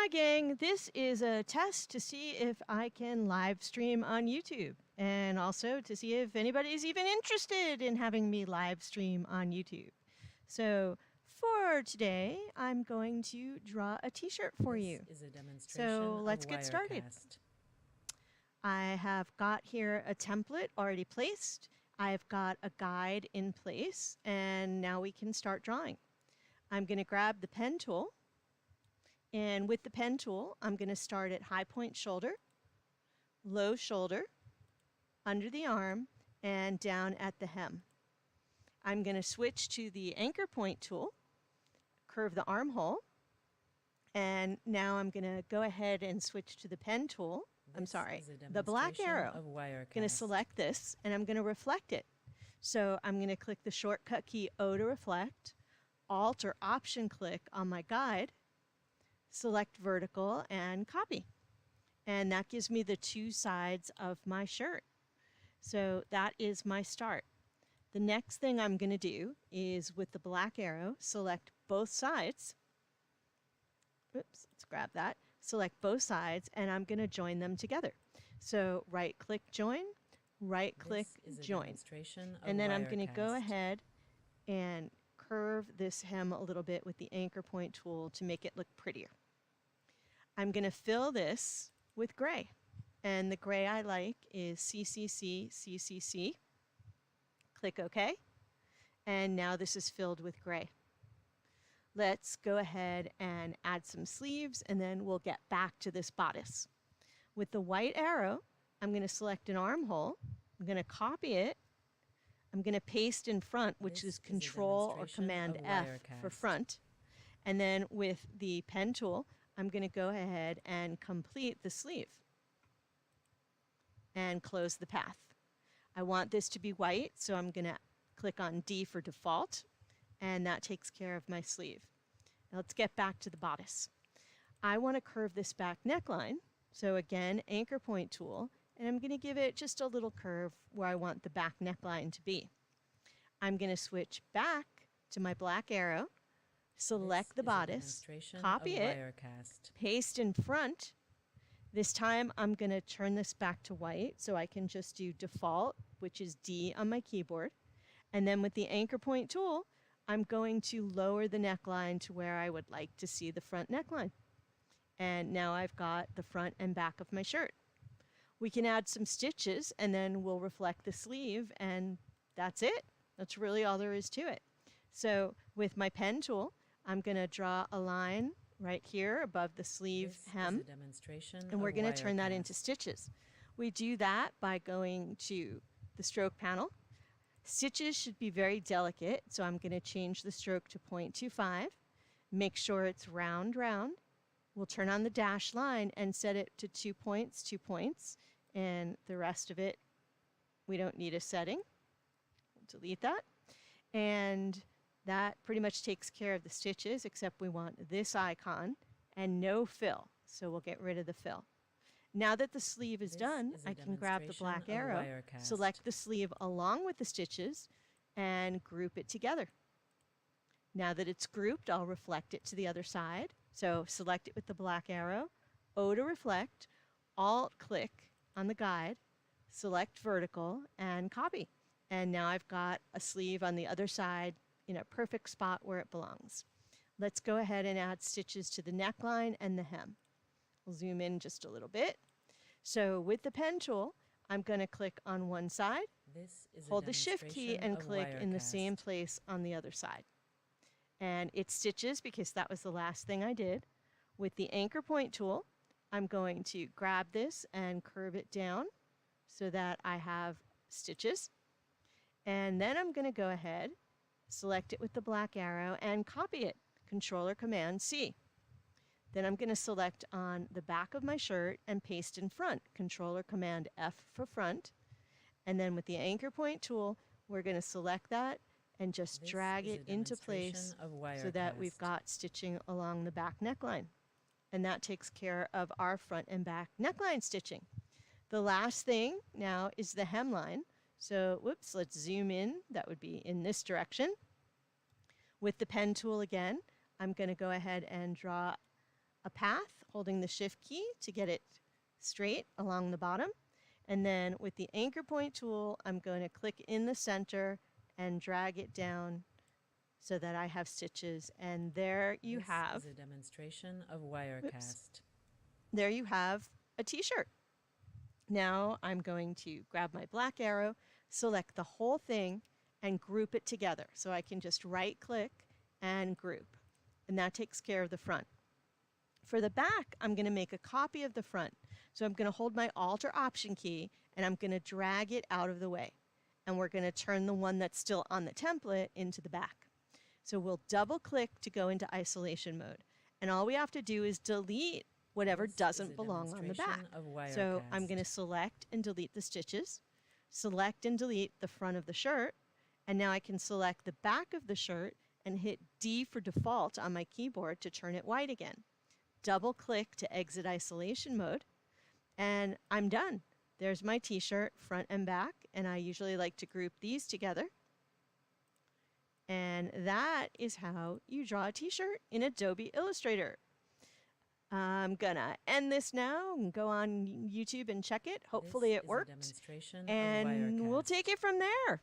gang. This is a test to see if I can live stream on YouTube and also to see if anybody's even interested in having me live stream on YouTube. So for today, I'm going to draw a t-shirt for you. This is a demonstration So of let's get started. Wirecast. I have got here a template already placed. I've got a guide in place, and now we can start drawing. I'm going to grab the pen tool. And with the pen tool, I'm going to start at high point shoulder, low shoulder, under the arm, and down at the hem. I'm going to switch to the anchor point tool, curve the armhole, and now I'm going to go ahead and switch to the pen tool. The black arrow. I'm going to select this, and I'm going to reflect it. So I'm going to click the shortcut key O to reflect, Alt or Option click on my guide, select vertical and copy. And that gives me the two sides of my shirt. So that is my start. The next thing I'm going to do is with the black arrow, select both sides. Oops, let's grab that. Select both sides, and I'm going to join them together. So right click join, right click join. And then I'm going to go ahead and curve this hem a little bit with the anchor point tool to make it look prettier. I'm going to fill this with gray, and the gray I like is CCC, CCC. Click OK, and now this is filled with gray. Let's go ahead and add some sleeves, and then we'll get back to this bodice. With the white arrow, I'm going to select an armhole. I'm going to copy it. I'm going to paste in front, which is Control or Command F for front. And then with the pen tool, I'm going to go ahead and complete the sleeve and close the path. I want this to be white, so I'm going to click on D for default, and that takes care of my sleeve. Now let's get back to the bodice. I want to curve this back neckline, so again, anchor point tool, and I'm going to give it just a little curve where I want the back neckline to be. I'm going to switch back to my black arrow, select the bodice, copy it, paste in front. This time I'm going to turn this back to white so I can just do default, which is D on my keyboard. And then with the anchor point tool, I'm going to lower the neckline to where I would like to see the front neckline. And now I've got the front and back of my shirt. We can add some stitches, and then we'll reflect the sleeve, and that's it. That's really all there is to it. So with my pen tool, I'm going to draw a line right here above the sleeve hem, and we're going to turn that into stitches. We do that by going to the stroke panel. Stitches should be very delicate, so I'm going to change the stroke to 0.25. Make sure it's round, round. We'll turn on the dash line and set it to 2 points, 2 points, and the rest of it, we don't need a setting. We'll delete that. And that pretty much takes care of the stitches, except we want this icon and no fill. So we'll get rid of the fill. Now that the sleeve is done, I can grab the black arrow, select the sleeve along with the stitches, and group it together. Now that it's grouped, I'll reflect it to the other side. So select it with the black arrow, O to reflect, Alt click on the guide, select vertical, and copy. And now I've got a sleeve on the other side in a perfect spot where it belongs. Let's go ahead and add stitches to the neckline and the hem. We'll zoom in just a little bit. So with the pen tool, I'm going to click on one side, hold the Shift key, and click in the same place on the other side. And it stitches because that was the last thing I did. With the anchor point tool, I'm going to grab this and curve it down so that I have stitches. And then I'm going to go ahead, select it with the black arrow, and copy it, Control or Command C. Then I'm going to select on the back of my shirt and paste in front, Control or Command F for front. And then with the anchor point tool, we're going to select that and just drag it into place so that we've got stitching along the back neckline. And that takes care of our front and back neckline stitching. The last thing now is the hemline. So, whoops, let's zoom in. That would be in this direction. With the pen tool again, I'm going to go ahead and draw a path holding the shift key to get it straight along the bottom. And then with the anchor point tool, I'm going to click in the center and drag it down so that I have stitches. And there you have. This is a demonstration of Wirecast. There you have a t-shirt. Now I'm going to grab my black arrow, select the whole thing, and group it together. So I can just right click and group. And that takes care of the front. For the back, I'm going to make a copy of the front. So I'm going to hold my Alt or Option key, and I'm going to drag it out of the way. And we're going to turn the one that's still on the template into the back. So we'll double click to go into isolation mode. And all we have to do is delete whatever doesn't belong on the back. So I'm going to select and delete the stitches, select and delete the front of the shirt, and now I can select the back of the shirt and hit D for default on my keyboard to turn it white again. Double click to exit isolation mode, and I'm done. There's my t-shirt, front and back, and I usually like to group these together. And that is how you draw a t-shirt in Adobe Illustrator. I'm gonna end this now and go on YouTube and check it. Hopefully it worked. And we'll take it from there.